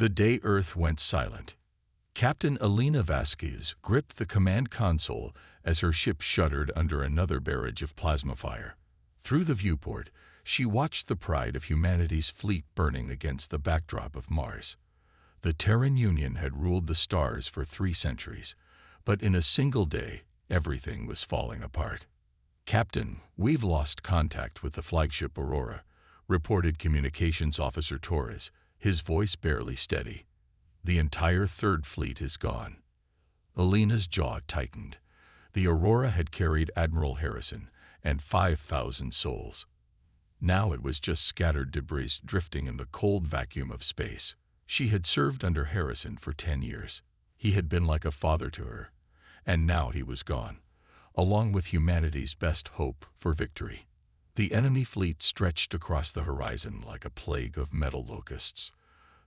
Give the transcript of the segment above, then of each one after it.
The day Earth went silent. Captain Elena Vasquez gripped the command console as her ship shuddered under another barrage of plasma fire. Through the viewport, she watched the pride of humanity's fleet burning against the backdrop of Mars. The Terran Union had ruled the stars for 3 centuries, but in a single day, everything was falling apart. "Captain, we've lost contact with the flagship Aurora," reported Communications Officer Torres, his voice barely steady. "The entire Third Fleet is gone." Elena's jaw tightened. The Aurora had carried Admiral Harrison and 5,000 souls. Now it was just scattered debris drifting in the cold vacuum of space. She had served under Harrison for 10 years. He had been like a father to her, and now he was gone, along with humanity's best hope for victory. The enemy fleet stretched across the horizon like a plague of metal locusts.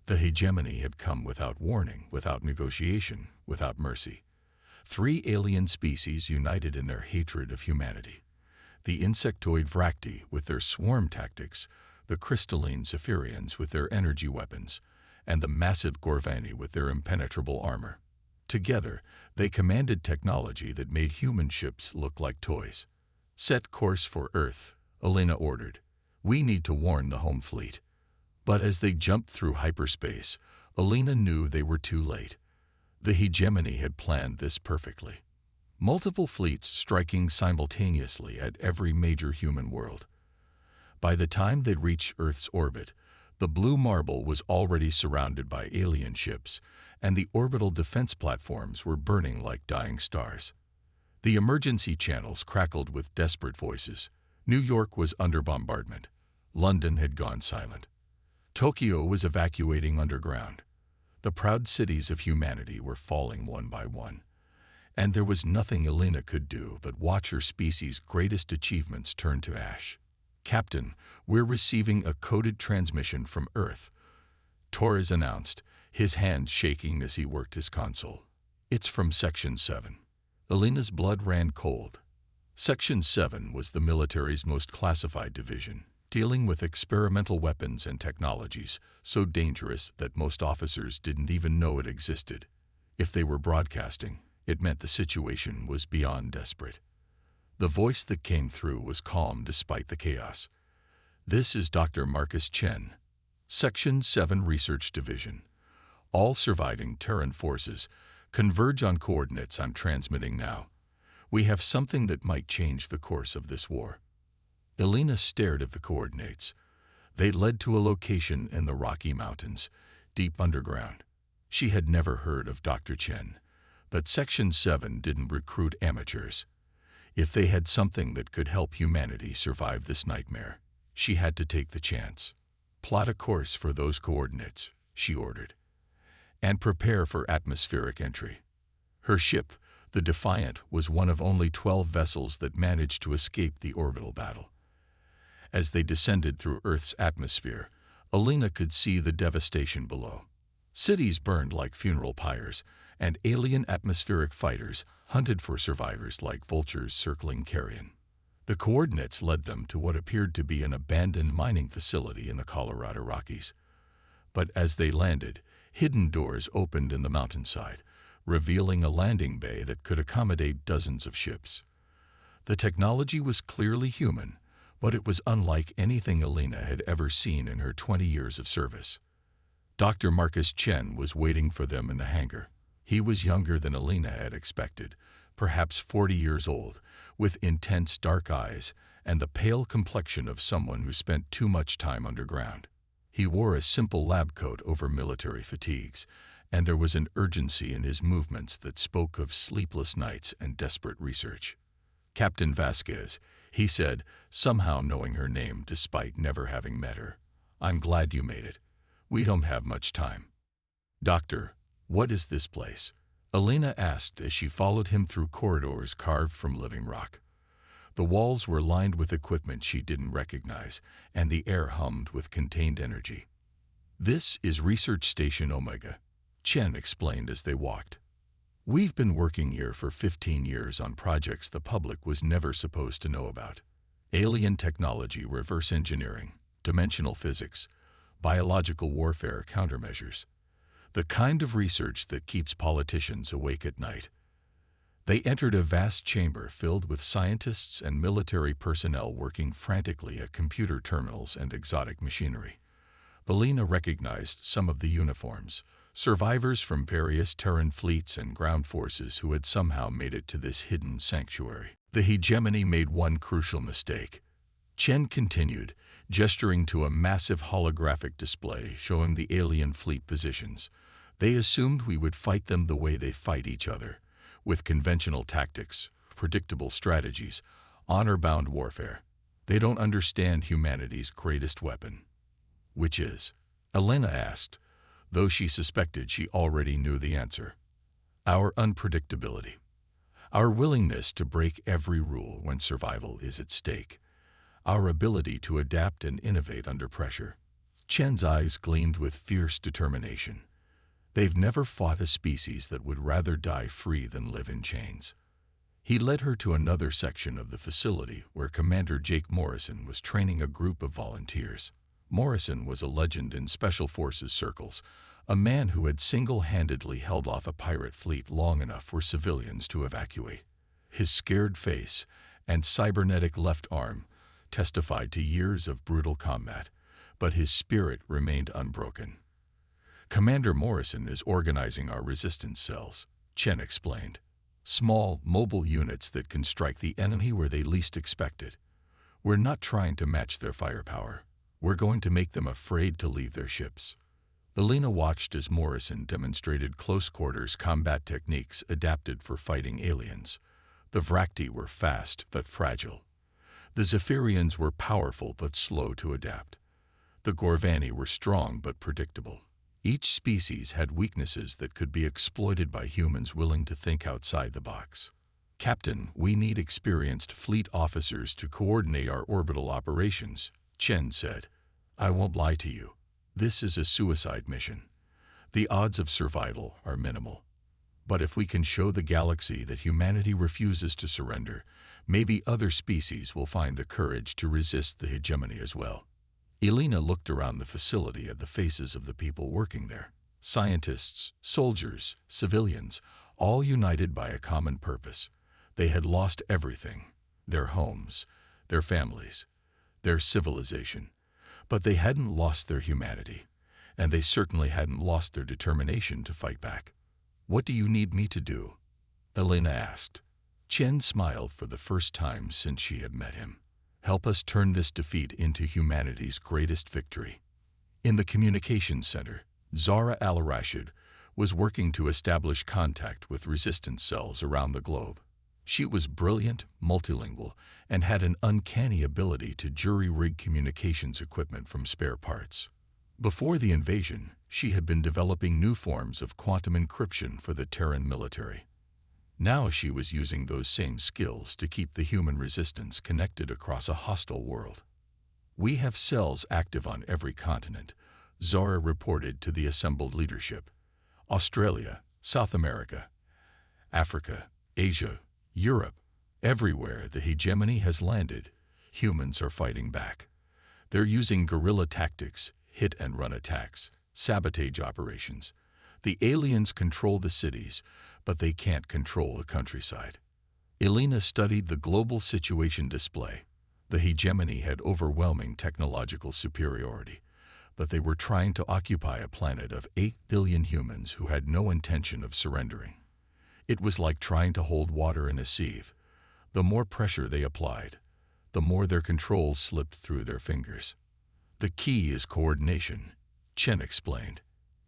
The hegemony had come without warning, without negotiation, without mercy. 3 alien species united in their hatred of humanity. The insectoid Vracti with their swarm tactics, the crystalline Zephyrians with their energy weapons, and the massive Gorvani with their impenetrable armor. Together, they commanded technology that made human ships look like toys. "Set course for Earth," Elena ordered. "We need to warn the home fleet." But as they jumped through hyperspace, Elena knew they were too late. The hegemony had planned this perfectly. Multiple fleets striking simultaneously at every major human world. By the time they'd reached Earth's orbit, the blue marble was already surrounded by alien ships, and the orbital defense platforms were burning like dying stars. The emergency channels crackled with desperate voices. New York was under bombardment. London had gone silent. Tokyo was evacuating underground. The proud cities of humanity were falling one by one. And there was nothing Elena could do but watch her species' greatest achievements turn to ash. "Captain, we're receiving a coded transmission from Earth," Torres announced, his hand shaking as he worked his console. "It's from Section 7. Elena's blood ran cold. Section 7 was the military's most classified division, dealing with experimental weapons and technologies so dangerous that most officers didn't even know it existed. If they were broadcasting, it meant the situation was beyond desperate. The voice that came through was calm despite the chaos. "This is Dr. Marcus Chen, Section 7 Research Division. All surviving Terran forces converge on coordinates I'm transmitting now. We have something that might change the course of this war." Elena stared at the coordinates. They led to a location in the Rocky Mountains, deep underground. She had never heard of Dr. Chen, but Section 7 didn't recruit amateurs. If they had something that could help humanity survive this nightmare, she had to take the chance. "Plot a course for those coordinates," she ordered, "and prepare for atmospheric entry." Her ship, the Defiant, was one of only 12 vessels that managed to escape the orbital battle. As they descended through Earth's atmosphere, Elena could see the devastation below. Cities burned like funeral pyres, and alien atmospheric fighters hunted for survivors like vultures circling carrion. The coordinates led them to what appeared to be an abandoned mining facility in the Colorado Rockies. But as they landed, hidden doors opened in the mountainside, revealing a landing bay that could accommodate dozens of ships. The technology was clearly human, but it was unlike anything Elena had ever seen in her 20 years of service. Dr. Marcus Chen was waiting for them in the hangar. He was younger than Elena had expected, perhaps 40 years old, with intense dark eyes and the pale complexion of someone who spent too much time underground. He wore a simple lab coat over military fatigues, and there was an urgency in his movements that spoke of sleepless nights and desperate research. "Captain Vasquez," he said, somehow knowing her name despite never having met her. "I'm glad you made it. We don't have much time." "Doctor, what is this place?" Elena asked as she followed him through corridors carved from living rock. The walls were lined with equipment she didn't recognize, and the air hummed with contained energy. "This is Research Station Omega," Chen explained as they walked. "We've been working here for 15 years on projects the public was never supposed to know about. Alien technology, reverse engineering, dimensional physics, biological warfare countermeasures. the kind of research that keeps politicians awake at night. They entered a vast chamber filled with scientists and military personnel working frantically at computer terminals and exotic machinery. Belina recognized some of the uniforms, survivors from various Terran fleets and ground forces who had somehow made it to this hidden sanctuary. The hegemony made one crucial mistake. Chen continued, gesturing to a massive holographic display showing the alien fleet positions. They assumed we would fight them the way they fight each other, with conventional tactics, predictable strategies, honor-bound warfare. They don't understand humanity's greatest weapon. Which is? Elena asked, though she suspected she already knew the answer. Our unpredictability. Our willingness to break every rule when survival is at stake. Our ability to adapt and innovate under pressure. Chen's eyes gleamed with fierce determination. They've never fought a species that would rather die free than live in chains. He led her to another section of the facility where Commander Jake Morrison was training a group of volunteers. Morrison was a legend in Special Forces circles, a man who had single-handedly held off a pirate fleet long enough for civilians to evacuate. His scared face and cybernetic left arm testified to years of brutal combat, but his spirit remained unbroken. Commander Morrison is organizing our resistance cells, Chen explained. Small, mobile units that can strike the enemy where they least expect it. We're not trying to match their firepower. We're going to make them afraid to leave their ships. Belina watched as Morrison demonstrated close-quarters combat techniques adapted for fighting aliens. The Vrakti were fast but fragile. The Zephyrians were powerful but slow to adapt. The Gorvani were strong but predictable. Each species had weaknesses that could be exploited by humans willing to think outside the box. Captain, we need experienced fleet officers to coordinate our orbital operations, Chen said. I won't lie to you. This is a suicide mission. The odds of survival are minimal. But if we can show the galaxy that humanity refuses to surrender, maybe other species will find the courage to resist the hegemony as well. Elena looked around the facility at the faces of the people working there. Scientists, soldiers, civilians, all united by a common purpose. They had lost everything, their homes, their families, their civilization. But they hadn't lost their humanity, and they certainly hadn't lost their determination to fight back. What do you need me to do? Elena asked. Chen smiled for the first time since she had met him. Help us turn this defeat into humanity's greatest victory. In the communications center, Zara Al-Rashid was working to establish contact with resistance cells around the globe. She was brilliant, multilingual, and had an uncanny ability to jury-rig communications equipment from spare parts. Before the invasion, she had been developing new forms of quantum encryption for the Terran military. Now she was using those same skills to keep the human resistance connected across a hostile world. We have cells active on every continent, Zara reported to the assembled leadership. Australia, South America, Africa, Asia, Europe, everywhere the hegemony has landed, humans are fighting back. They're using guerrilla tactics, hit-and-run attacks, sabotage operations. The aliens control the cities, but they can't control the countryside. Elena studied the global situation display. The hegemony had overwhelming technological superiority, but they were trying to occupy a planet of 8 billion humans who had no intention of surrendering. It was like trying to hold water in a sieve. The more pressure they applied, the more their controls slipped through their fingers. The key is coordination, Chen explained.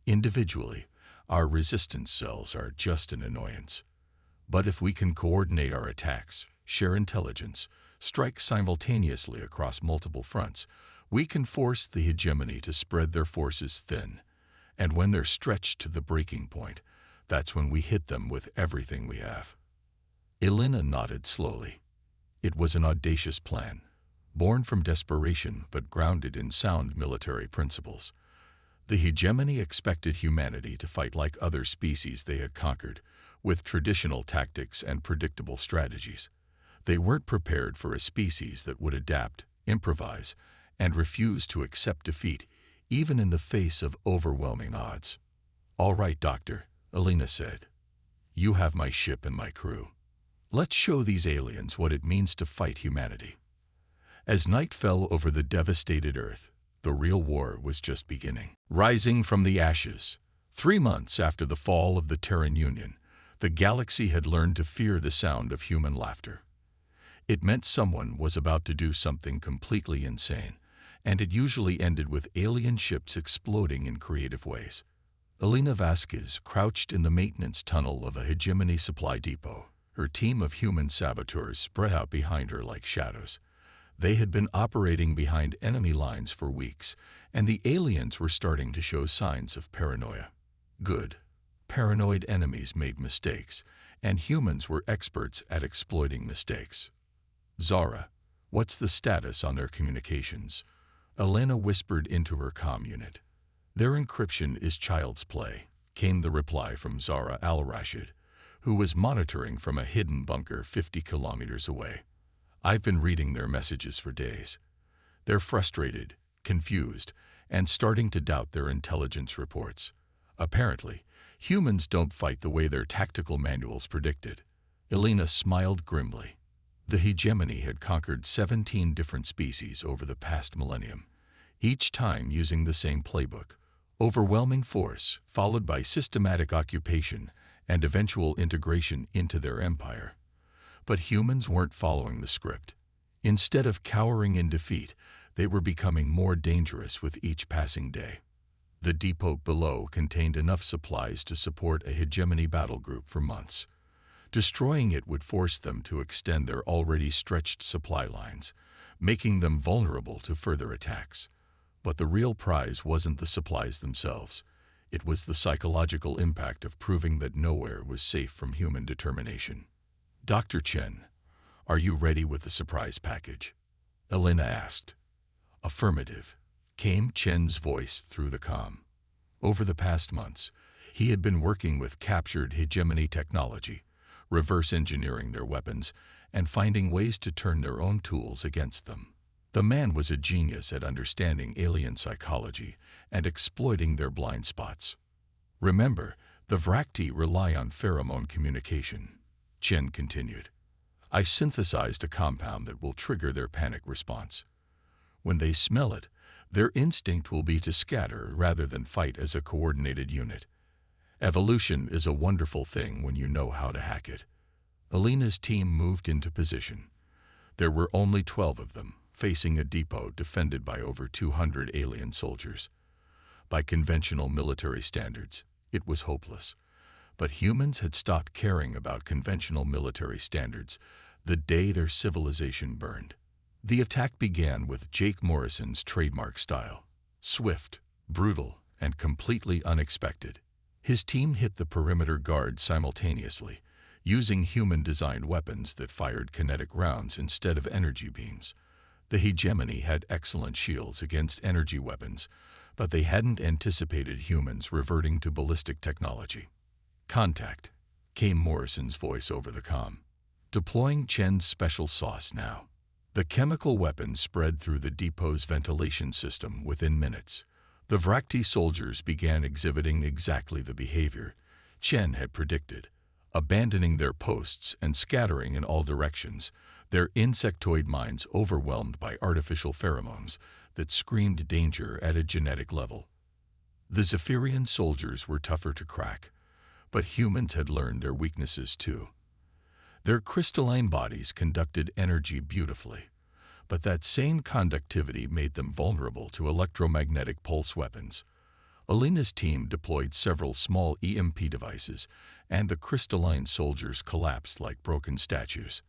Individually, our resistance cells are just an annoyance. But if we can coordinate our attacks, share intelligence, strike simultaneously across multiple fronts, we can force the hegemony to spread their forces thin. And when they're stretched to the breaking point, that's when we hit them with everything we have. Elena nodded slowly. It was an audacious plan, born from desperation but grounded in sound military principles. The hegemony expected humanity to fight like other species they had conquered, with traditional tactics and predictable strategies. They weren't prepared for a species that would adapt, improvise, and refuse to accept defeat, even in the face of overwhelming odds. "All right, Doctor," Alina said. "You have my ship and my crew. Let's show these aliens what it means to fight humanity." As night fell over the devastated Earth, the real war was just beginning. Rising from the ashes, 3 months after the fall of the Terran Union, the galaxy had learned to fear the sound of human laughter. It meant someone was about to do something completely insane, and it usually ended with alien ships exploding in creative ways. Alina Vasquez crouched in the maintenance tunnel of a hegemony supply depot. Her team of human saboteurs spread out behind her like shadows. They had been operating behind enemy lines for weeks, and the aliens were starting to show signs of paranoia. Good. Paranoid enemies made mistakes, and humans were experts at exploiting mistakes. "Zara, what's the status on their communications?" Elena whispered into her comm unit. "Their encryption is child's play," came the reply from Zara al-Rashid, who was monitoring from a hidden bunker 50 kilometers away. "I've been reading their messages for days. They're frustrated, confused, and starting to doubt their intelligence reports. Apparently, humans don't fight the way their tactical manuals predicted." Elena smiled grimly. The hegemony had conquered 17 different species over the past millennium, each time using the same playbook: overwhelming force, followed by systematic occupation and eventual integration into their empire. But humans weren't following the script. Instead of cowering in defeat, they were becoming more dangerous with each passing day. The depot below contained enough supplies to support a hegemony battle group for months. Destroying it would force them to extend their already stretched supply lines, making them vulnerable to further attacks. But the real prize wasn't the supplies themselves. It was the psychological impact of proving that nowhere was safe from human determination. "Dr. Chen, are you ready with the surprise package?" Elena asked. "Affirmative," came Chen's voice through the comm. Over the past months, he had been working with captured hegemony technology, reverse engineering their weapons, and finding ways to turn their own tools against them. The man was a genius at understanding alien psychology and exploiting their blind spots. "Remember, the Vrakti rely on pheromone communication," Chen continued. "I synthesized a compound that will trigger their panic response. When they smell it, their instinct will be to scatter rather than fight as a coordinated unit. Evolution is a wonderful thing when you know how to hack it." Alina's team moved into position. There were only 12 of them, facing a depot defended by over 200 alien soldiers. By conventional military standards, it was hopeless. But humans had stopped caring about conventional military standards the day their civilization burned. The attack began with Jake Morrison's trademark style: swift, brutal, and completely unexpected. His team hit the perimeter guard simultaneously, using human-designed weapons that fired kinetic rounds instead of energy beams. The hegemony had excellent shields against energy weapons, but they hadn't anticipated humans reverting to ballistic technology. "Contact," came Morrison's voice over the comm. "Deploying Chen's special sauce now." The chemical weapon spread through the depot's ventilation system within minutes. The Vrakti soldiers began exhibiting exactly the behavior Chen had predicted, abandoning their posts and scattering in all directions, their insectoid minds overwhelmed by artificial pheromones that screamed danger at a genetic level. The Zephyrian soldiers were tougher to crack, but humans had learned their weaknesses too. Their crystalline bodies conducted energy beautifully, but that same conductivity made them vulnerable to electromagnetic pulse weapons. Alina's team deployed several small EMP devices, and the crystalline soldiers collapsed like broken statues.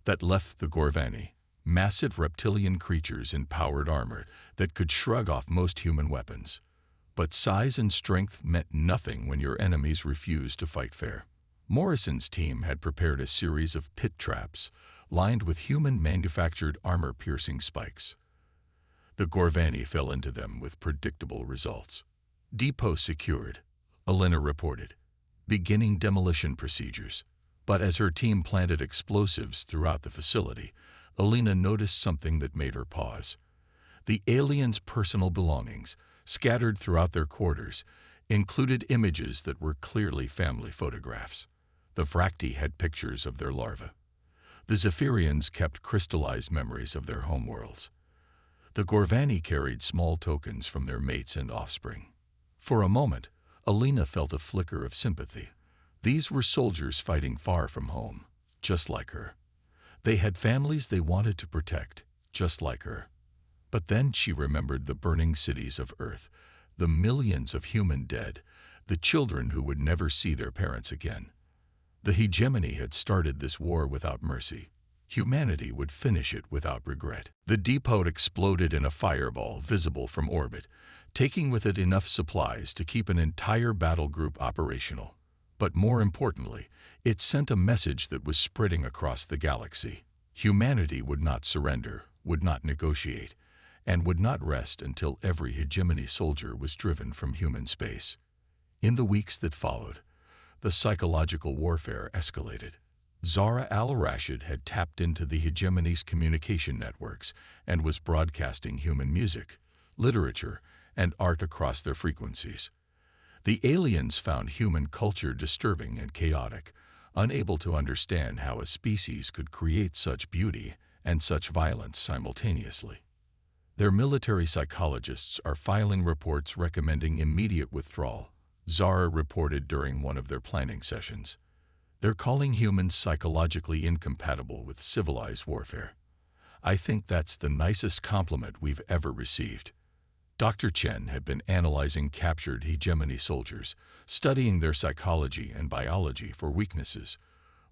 That left the Gorvani, massive reptilian creatures in powered armor that could shrug off most human weapons. But size and strength meant nothing when your enemies refused to fight fair. Morrison's team had prepared a series of pit traps, lined with human-manufactured armor-piercing spikes. The Gorvani fell into them with predictable results. "Depot secured," Elena reported, beginning demolition procedures. But as her team planted explosives throughout the facility, Elena noticed something that made her pause. The aliens' personal belongings, scattered throughout their quarters, included images that were clearly family photographs. The Vracti had pictures of their larvae. The Zephyrians kept crystallized memories of their homeworlds. The Gorvani carried small tokens from their mates and offspring. For a moment, Alina felt a flicker of sympathy. These were soldiers fighting far from home, just like her. They had families they wanted to protect, just like her. But then she remembered the burning cities of Earth, the millions of human dead, the children who would never see their parents again. The hegemony had started this war without mercy. Humanity would finish it without regret. The depot exploded in a fireball visible from orbit, taking with it enough supplies to keep an entire battle group operational. But more importantly, it sent a message that was spreading across the galaxy. Humanity would not surrender, would not negotiate, and would not rest until every hegemony soldier was driven from human space. In the weeks that followed, the psychological warfare escalated. Zahra al-Rashid had tapped into the hegemony's communication networks and was broadcasting human music, literature, and art across their frequencies. The aliens found human culture disturbing and chaotic, unable to understand how a species could create such beauty and such violence simultaneously. Their military psychologists are filing reports recommending immediate withdrawal, Zahra reported during one of their planning sessions. They're calling humans psychologically incompatible with civilized warfare. I think that's the nicest compliment we've ever received. Dr. Chen had been analyzing captured hegemony soldiers, studying their psychology and biology for weaknesses.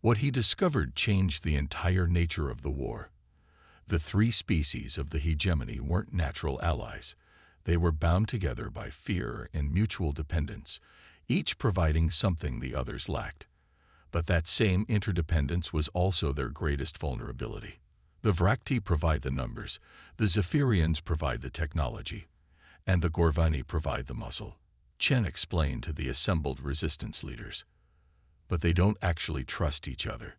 What he discovered changed the entire nature of the war. The three species of the hegemony weren't natural allies. They were bound together by fear and mutual dependence, each providing something the others lacked. But that same interdependence was also their greatest vulnerability. The Vracti provide the numbers, the Zephyrians provide the technology, and the Gorvani provide the muscle, Chen explained to the assembled resistance leaders. But they don't actually trust each other.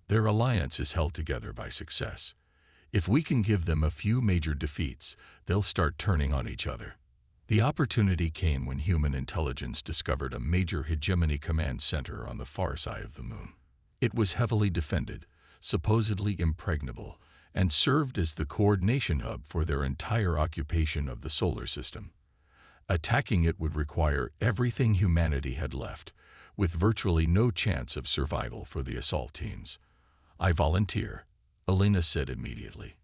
Their alliance is held together by success. If we can give them a few major defeats, they'll start turning on each other. The opportunity came when human intelligence discovered a major hegemony command center on the far side of the moon. It was heavily defended, supposedly impregnable, and served as the coordination hub for their entire occupation of the solar system. Attacking it would require everything humanity had left, with virtually no chance of survival for the assault teams. I volunteer, Alina said immediately.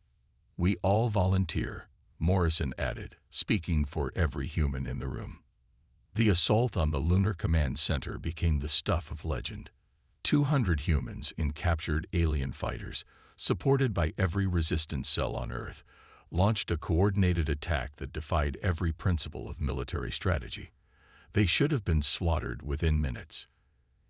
We all volunteer, Morrison added, speaking for every human in the room. The assault on the Lunar Command Center became the stuff of legend. 200 humans in captured alien fighters, supported by every resistance cell on Earth, launched a coordinated attack that defied every principle of military strategy. They should have been slaughtered within minutes.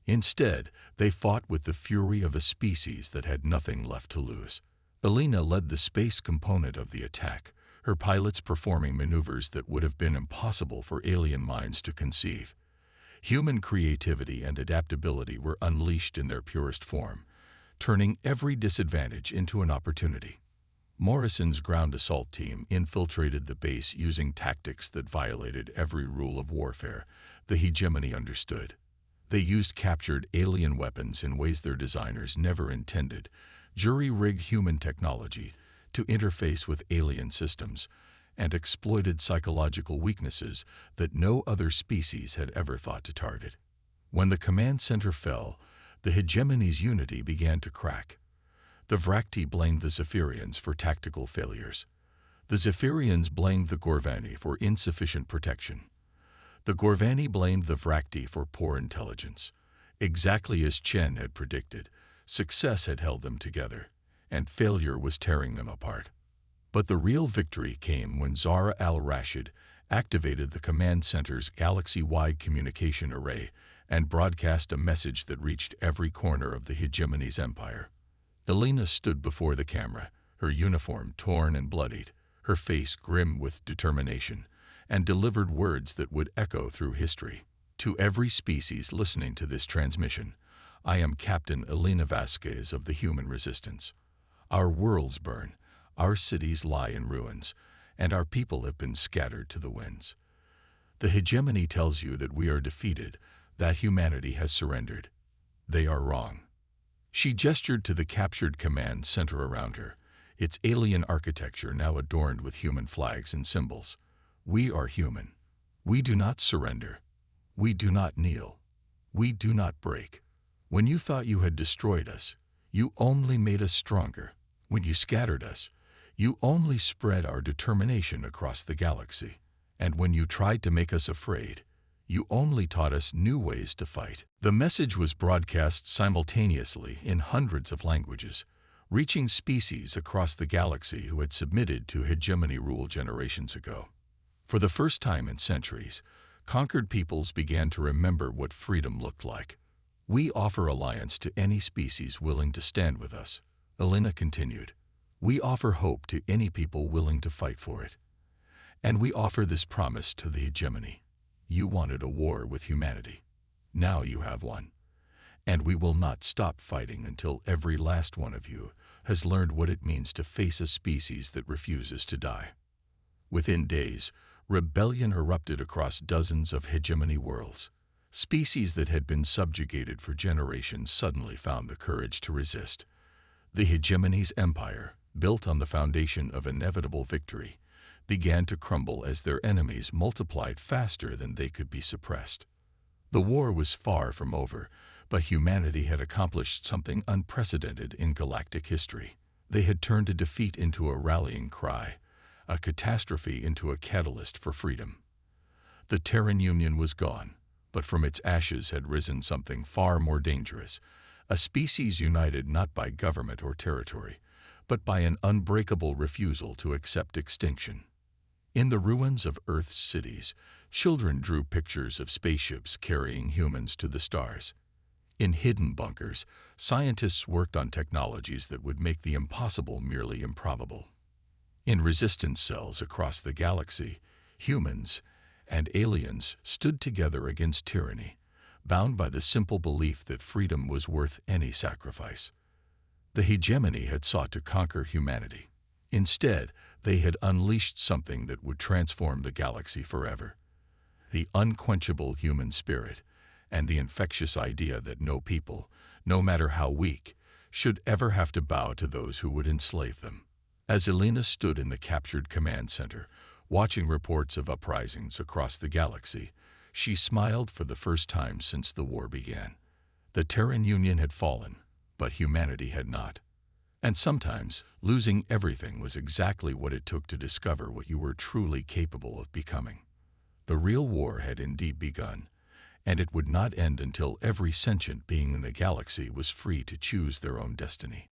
Instead, they fought with the fury of a species that had nothing left to lose. Alina led the space component of the attack, her pilots performing maneuvers that would have been impossible for alien minds to conceive. Human creativity and adaptability were unleashed in their purest form, turning every disadvantage into an opportunity. Morrison's ground assault team infiltrated the base using tactics that violated every rule of warfare the hegemony understood. They used captured alien weapons in ways their designers never intended, jury-rigged human technology to interface with alien systems, and exploited psychological weaknesses that no other species had ever thought to target. When the command center fell, the hegemony's unity began to crack. The Vracti blamed the Zephyrians for tactical failures. The Zephyrians blamed the Gorvani for insufficient protection. The Gorvani blamed the Vracti for poor intelligence. Exactly as Chen had predicted, success had held them together, and failure was tearing them apart. But the real victory came when Zahra al-Rashid activated the command center's galaxy-wide communication array and broadcast a message that reached every corner of the hegemony's empire. Alina stood before the camera, her uniform torn and bloodied, her face grim with determination, and delivered words that would echo through history. To every species listening to this transmission, I am Captain Alina Vasquez of the Human Resistance. Our worlds burn, our cities lie in ruins, and our people have been scattered to the winds. The hegemony tells you that we are defeated, that humanity has surrendered. They are wrong. She gestured to the captured command center around her, its alien architecture now adorned with human flags and symbols. We are human. We do not surrender. We do not kneel. We do not break. When you thought you had destroyed us, you only made us stronger. When you scattered us, you only spread our determination across the galaxy. And when you tried to make us afraid, you only taught us new ways to fight. The message was broadcast simultaneously in hundreds of languages, reaching species across the galaxy who had submitted to hegemony rule generations ago. For the first time in centuries, conquered peoples began to remember what freedom looked like. We offer alliance to any species willing to stand with us, Elena continued. We offer hope to any people willing to fight for it. And we offer this promise to the hegemony. You wanted a war with humanity. Now you have one. And we will not stop fighting until every last one of you has learned what it means to face a species that refuses to die. Within days, rebellion erupted across dozens of hegemony worlds. Species that had been subjugated for generations suddenly found the courage to resist. The hegemony's empire, built on the foundation of inevitable victory, began to crumble as their enemies multiplied faster than they could be suppressed. The war was far from over, but humanity had accomplished something unprecedented in galactic history. They had turned a defeat into a rallying cry, a catastrophe into a catalyst for freedom. The Terran Union was gone, but from its ashes had risen something far more dangerous, a species united not by government or territory, but by an unbreakable refusal to accept extinction. In the ruins of Earth's cities, children drew pictures of spaceships carrying humans to the stars. In hidden bunkers, scientists worked on technologies that would make the impossible merely improbable. In resistance cells across the galaxy, humans and aliens stood together against tyranny, bound by the simple belief that freedom was worth any sacrifice. The hegemony had sought to conquer humanity. Instead, they had unleashed something that would transform the galaxy forever. The unquenchable human spirit, and the infectious idea that no people, no matter how weak, should ever have to bow to those who would enslave them. As Elena stood in the captured command center, watching reports of uprisings across the galaxy, she smiled for the first time since the war began. The Terran Union had fallen, but humanity had not. And sometimes, losing everything was exactly what it took to discover what you were truly capable of becoming. The real war had indeed begun, and it would not end until every sentient being in the galaxy was free to choose their own destiny.